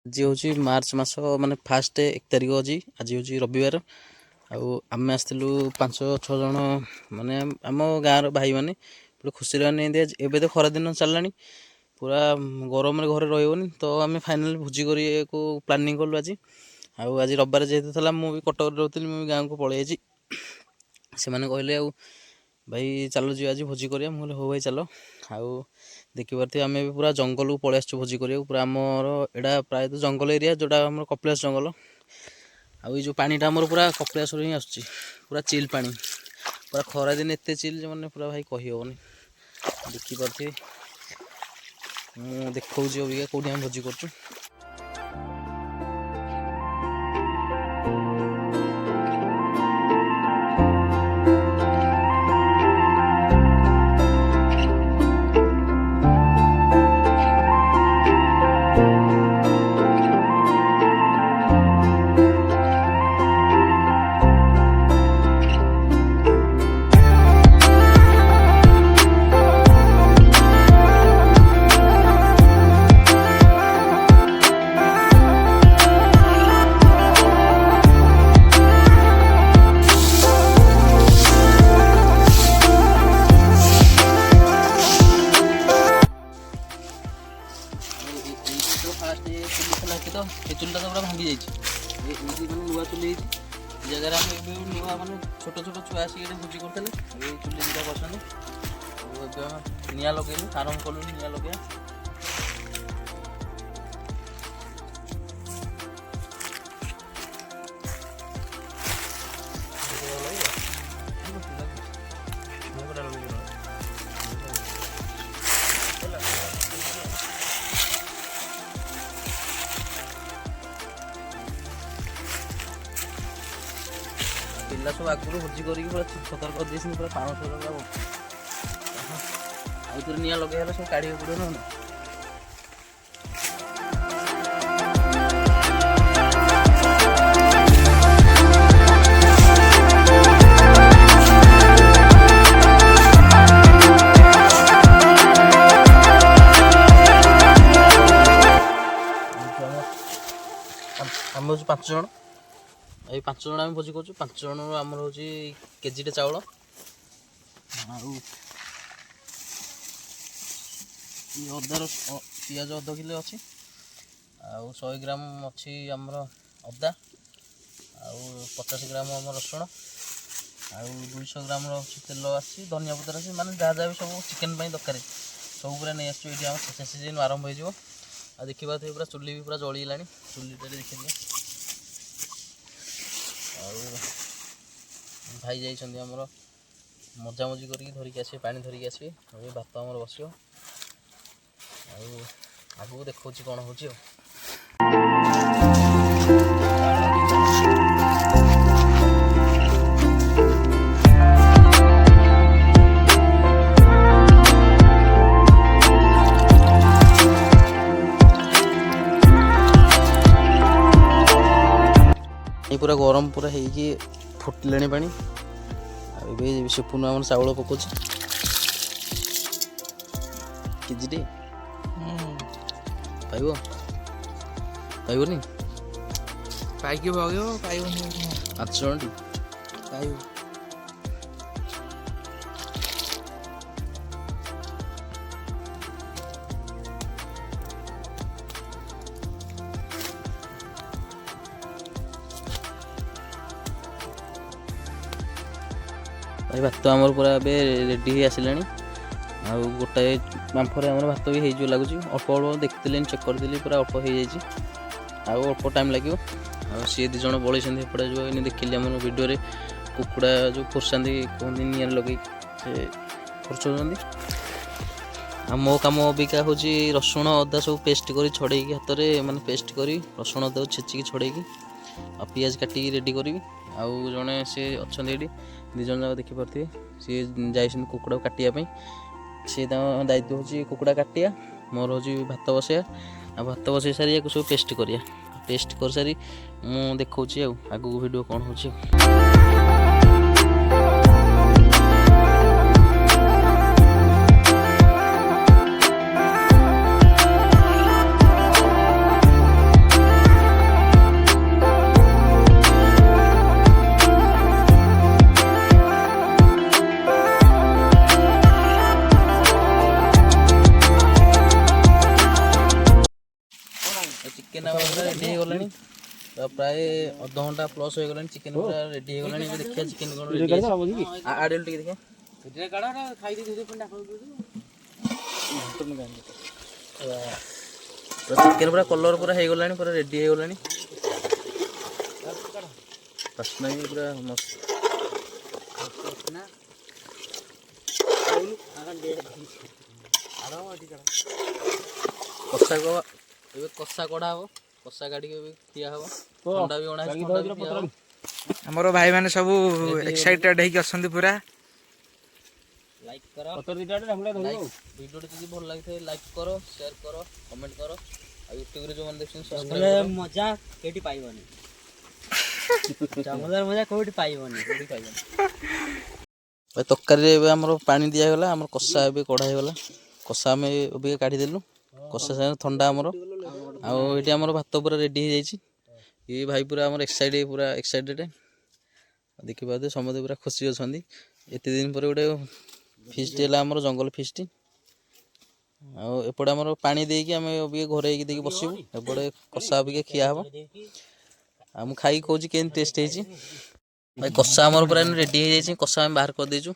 आज हूँ मार्च मास माने फास्ट 1 तारिख अच्छी आज हूँ रविवार आम आसलु 5-6 जन माने आम गाँव भाई मैंने पूरा खुशी एवं तो खरा दिन चलला पूरा गरम घरे रही तो आम फाइनाल भोजी को प्लानिंग कलु आज आज रविवार जेहेतु था मुझे कटक रोली मुझे गाँव को पलि से कहले भाई चलो जी आज भोजी करिया मुझे हो भाई चलो आउ देखिपारे आम भी पूरा जंगल को पलि आसु भोजी करिया पूरा आमर एटा प्रायतः जंगल एरिया जोटा आम कपिलास जंगल आउ जो पानीटा आमर पूरा कपिलास ही आसुची पूरा चिल पानी पूरा खरा दिन एत चिल मैंने पूरा भाई कहीहबनी देखिपारे देखा अबिका कौटी आम भोजी कर तो ये चुलटा तो पूरा भांगी जाइए नुआ चुली जगह आम नुआ मैंने छोट छोट छुआ आसिक भोजी करते चुली दुटा बसने निआ लगे आरंभ कलु निआ लगे पिला सब आगुरी भोजी करके पूरा सतर्क कर देती पूरा पाण सतर्क आउे निआ लगे सब काढ़ पड़े ना आम हूँ 5 जन ये 5 जन आम भोजी कर 5 जन आमर हूँ केजीटे चाउल अदार पिज अध किलो अच्छी 100 ग्राम अच्छी आमर अदा 50 ग्राम आम रसुण 200 ग्राम तेल आसी धनिया पतर आसी माने जहाँ जहाँ भी सब चिकेन दरकार सब पूरा नहीं आसो ये आम शेष सीजन आरंभ हो देखा पूरा चुली भी पूरा जलिला चुलीटे देखिए भाई जाइए आमर मजामजी करके धरिकी आसवे पानी धरिकी आसवे भात आमर बस आगू देखा कौन हो पूरा गरम पूरा है फुटिले पानी से पुनः आम चाउल पकाच केजीटे पाइब पाइबनी पाइक 5 जन पाइब भात आमर पूरा रेडी हो आसला आ गोटाए बांफरे आम भात भी हो लगुच अल्प अल्प देखते चेक करदेली पूरा अल्प हो जाए अल्प टाइम लगे सी 2 जन बड़े एपटे जो देखिली आम भिडियो कुकुड़ा जो फुर्सा कहते निआर लगे से फुर्सुंट मो कम अबिका हूँ रसुण अदा सब पेस्ट कर छड़े हाथ में माने पेस्ट कर रसुण अदा छेचिकी छड़े आ पियाज काटिकी रेडी करी आउ जड़े सी अच्छा 2 जन जाक देखिपे सी जाइए कुकुड़ा काटापी सी दायित्व हूँ कुकुड़ा काटिया मोर हूँ भात बसैया भात बसई सारी या सब पेस्ट करिया पेस्ट कर सारी मु देखा आगू वीडियो कौन हो। ଚିକେନ୍ ଆମର ପୁରା ରେଡ଼ି ହେଇଗଲାଣି। ପ୍ରାୟ ଅଧଘଣ୍ଟା ପ୍ଲସ୍ ହେଇଗଲାଣି। ଚିକେନ୍ ପୁରା ରେଡ଼ି ହେଇଗଲାଣି। ଏବେ ଦେଖିବା ଚିକେନ୍ କ'ଣ ରେଡ଼ି ହେଇଛି। ଆଡ଼େଲ୍ ଟିକେ ଦେଖିବା। ଚିକେନ୍ ପୁରା କଲର୍ ପୁରା ହେଇଗଲାଣି, ପୁରା ରେଡ଼ି ହେଇଗଲାଣି। ବାସ୍ନା ବି ପୁରା ମସ୍ତ। ଏବେ କଷା କଢ଼ା ହବ। କଷା କାଢ଼ିକି ଏବେ ଖିଆ ହବ। ଥଣ୍ଡା ବି ଅଣା ହେଇଛି, ଥଣ୍ଡା ବି ପିଆ ହବ। ଆମର ଭାଇମାନେ ସବୁ ଏକ୍ସାଇଟେଡ୍ ହେଇକି ଅଛନ୍ତି ପୁରା। ଲାଇକ୍ କର, ଭିଡ଼ିଓଟି ଯଦି ଭଲ ଲାଗିଥାଏ ଲାଇକ୍ କର, ସେୟାର କର, କମେଣ୍ଟ କର। ଆଉ ୟୁଟ୍ୟୁବରେ ଯେଉଁମାନେ ଦେଖୁଛନ୍ତି ସବସ୍କ୍ରାଇବ୍ କର। ମଜା କେଉଁଠି ପାଇବନି, ଜଙ୍ଗଲର ମଜା କେଉଁଠି ପାଇବନି। ତରକାରୀରେ ଏବେ ଆମର ପାଣି ଦିଆଗଲା। ଆମର କଷା ଏବେ କଢ଼ା ହେଇଗଲା। କଷା ଆମେ ଏବେ କାଢ଼ିଦେଲୁ। କଷା ସାଙ୍ଗେ ଥଣ୍ଡା ଆମର। ଆଉ ଏଠି ଆମର ଭାତ ପୁରା ରେଡ଼ି ହେଇଯାଇଛି। ଏ ଭାଇ ପୁରା ଆମର ଏକ୍ସାଇଟେଡ୍। ଦେଖିପାରୁଥିବେ ସମସ୍ତେ ପୁରା ଖୁସି ଅଛନ୍ତି। ଏତେ ଦିନ ପରେ ଗୋଟେ ଫିଷ୍ଟ ହେଲା, ଆମର ଜଙ୍ଗଲ ଫିଷ୍ଟ। ଆଉ ଏପଟେ ଆମର ପାଣି ଦେଇକି ଆମେ ଅବିକା ଘୋରେଇକି ଦେଇକି ବସିବୁ। ଏପଟେ କଷା ଅବିକା ଖିଆ ହବ। ଆଉ ମୁଁ ଖାଇକି କହୁଛି କେମିତି ଟେଷ୍ଟ ହେଇଛି। ଭାଇ କଷା ଆମର ପୁରା ରେଡ଼ି ହେଇଯାଇଛି। କଷା ଆମେ ବାହାର କରିଦେଇଛୁ।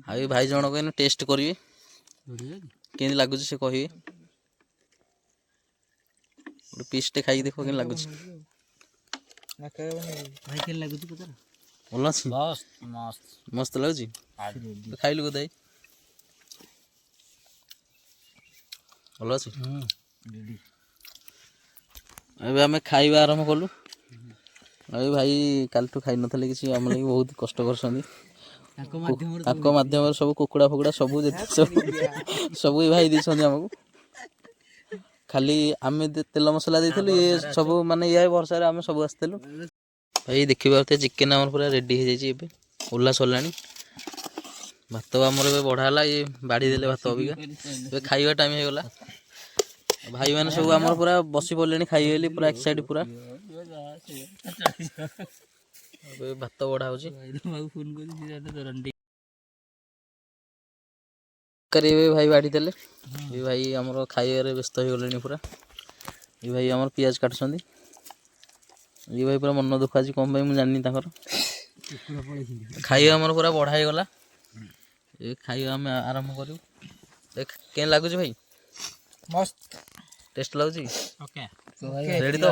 ଆଉ ଏ ଭାଇ ଜଣକ ଏଇନେ ଟେଷ୍ଟ କରିବେ, କେମିତି ଲାଗୁଛି ସେ କହିବେ। ଗୋଟେ ପିସ୍ଟେ ଖାଇକି ଦେଖ କେମିତି ଲାଗୁଛି। ଭଲ ଅଛି, ମସ୍ତ ଲାଗୁଛି। ଖାଇଲୁ ବୋଧେ, ଭଲ ଅଛି। ଏବେ ଆମେ ଖାଇବା ଆରମ୍ଭ କଲୁ। ଆଉ ଭାଇ କାଲିଠୁ ଖାଇନଥିଲେ କିଛି, ଆମ ଲାଗି ବହୁତ କଷ୍ଟ କରୁଛନ୍ତି। ତାଙ୍କ ମାଧ୍ୟମରେ ସବୁ କୁକୁଡ଼ା ଫୁକୁଡ଼ା ସବୁ ସବୁ ଏ ଭାଇ ଦେଇଛନ୍ତି ଆମକୁ। ଖାଲି ଆମେ ତେଲ ମସଲା ଦେଇଥିଲୁ, ଇଏ ସବୁ ମାନେ ଇଏ ଭରସାରେ ଆମେ ସବୁ ଆସିଥିଲୁ। ଭାଇ ଦେଖିପାରୁଥିବେ ଚିକେନ୍ ଆମର ପୁରା ରେଡ଼ି ହେଇଯାଇଛି। ଏବେ ଓହ୍ଲା ସରିଲାଣି। ଭାତ ଆମର ଏବେ ବଢ଼ା ହେଲା। ଇଏ ବାଢ଼ି ଦେଲେ ଭାତ ଅବିକା। ଏବେ ଖାଇବା ଟାଇମ୍ ହେଇଗଲା। ଭାଇମାନେ ସବୁ ଆମର ପୁରା ବସି ପଡ଼ିଲେଣି ଖାଇବେ ବୋଲି, ପୁରା ଏକ୍ସାଇଟେଡ୍ ପୁରା। ଏବେ ଭାତ ବଢ଼ା ହେଉଛି। ଏବେ ଭାଇ ବାଢ଼ି ଦେଲେ। ଏ ଭାଇ ଆମର ଖାଇବାରେ ବ୍ୟସ୍ତ ହେଇଗଲେଣି ପୁରା। ଏ ଭାଇ ଆମର ପିଆଜ କାଟୁଛନ୍ତି। ଏ ଭାଇ ପୁରା ମନ ଦୁଃଖ ଆଜି କ'ଣ ପାଇଁ ମୁଁ ଜାଣିନି ତାଙ୍କର। ଖାଇବା ଆମର ପୁରା ବଢ଼ା ହେଇଗଲା। ଏ ଖାଇବା ଆମେ ଆରମ୍ଭ କରିବୁ। କେମିତି ଲାଗୁଛି ଭାଇ? ମସ୍ତ ଟେଷ୍ଟ ଲାଗୁଛି? ରେଡ଼ି ତ?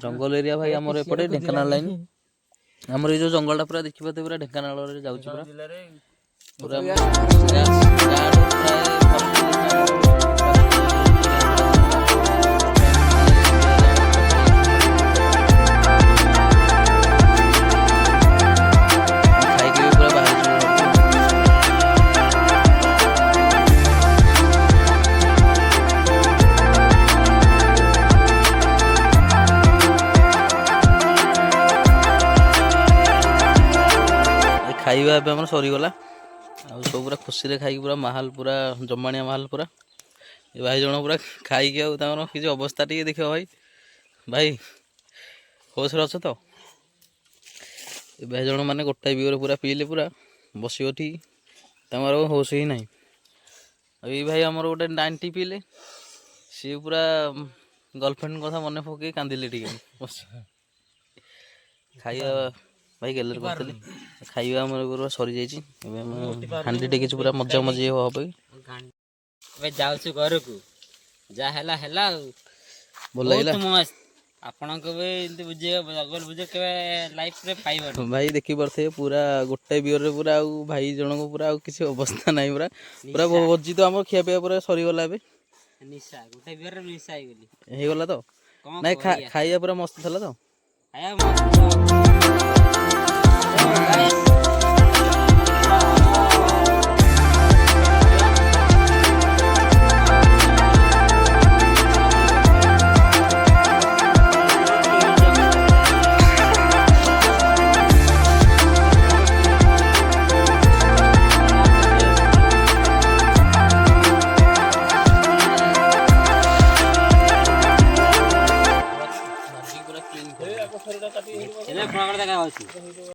ଜଙ୍ଗଲ ଏରିଆ ଭାଇ ଆମର ଏପଟେ ଢେଙ୍କାନାଳ ଲାଇନ୍। ଆମର ଏଇ ଯେଉଁ ଜଙ୍ଗଲଟା ପୁରା ଦେଖିପାରୁଥିବେ, ପୁରା ଢେଙ୍କାନାଳରେ ଯାଉଛି। ପୁରା ଖାଇକି ବି ପୁରା ବାହାରିଯିବ। ଖାଇବା ଏବେ ଆମର ସରିଗଲା। ଆଉ ସବୁ ପୁରା ଖୁସିରେ ଖାଇକି ପୁରା ମାହାଲ ପୁରା ଜମାଣିଆ ମାହାଲ ପୁରା। ଏ ଭାଇ ଜଣ ପୁରା ଖାଇକି ଆଉ ତାଙ୍କର କିଛି ଅବସ୍ଥା ଟିକେ ଦେଖିବ ଭାଇ। ଭାଇ ହୋସରେ ଅଛ ତ? ଏ ଭାଇ ଜଣ ମାନେ ଗୋଟାଏ ବିଅର ପୁରା ପିଇଲେ, ପୁରା ବସିବ ଠିକ୍, ତାଙ୍କର ଆଉ ହୋସ ହିଁ ନାହିଁ। ଆଉ ଏଇ ଭାଇ ଆମର ଗୋଟେ 90 ପିଇଲେ। ସିଏ ପୁରା ଗର୍ଲଫ୍ରେଣ୍ଡ କଥା ମନେ ପକେଇ କାନ୍ଦିଲେ ଟିକେ ବସି। ଖାଇବା ଭାଇ ଗେଲରେ କରିଥିଲେ। ଖାଇବା ଆମର ପୁରା ସରିଯାଇଛି। ଏବେ ଆମେ ହାଣ୍ଡି ଟେକିଛୁ, ପୁରା ମଜା ମଜି ହବ। ଏବେ ଯାଉଛୁ ଘରକୁ, ଯାହା ହେଲା ହେଲା ଆଉ। ଭଲ ଲାଗିଲା ଆପଣଙ୍କୁ ବି ଏମିତି ବୁଝେଇବା ଜଙ୍ଗଲ ବୁଝେ କେବେ ଲାଇଫରେ ପାଇବନି। ଭାଇ ଦେଖିପାରୁଥିବେ ପୁରା ଗୋଟାଏ ବିଅରରେ ପୁରା ଆଉ ଭାଇ ଜଣଙ୍କ ପୁରା ଆଉ କିଛି ଅବସ୍ଥା ନାହିଁ। ପୁରା ପୁରା ଭୋଜି ତ ଆମର ଖିଆ ପିଇବା ପୁରା ସରିଗଲା। ଏବେ ନିଶା ଗୋଟେ ବିଅରରେ ନିଶା ହେଇଗଲା ତ? ନାଇଁ ଖାଇବା ପୁରା ମସ୍ତ ଥିଲା ତ? ଦେଖା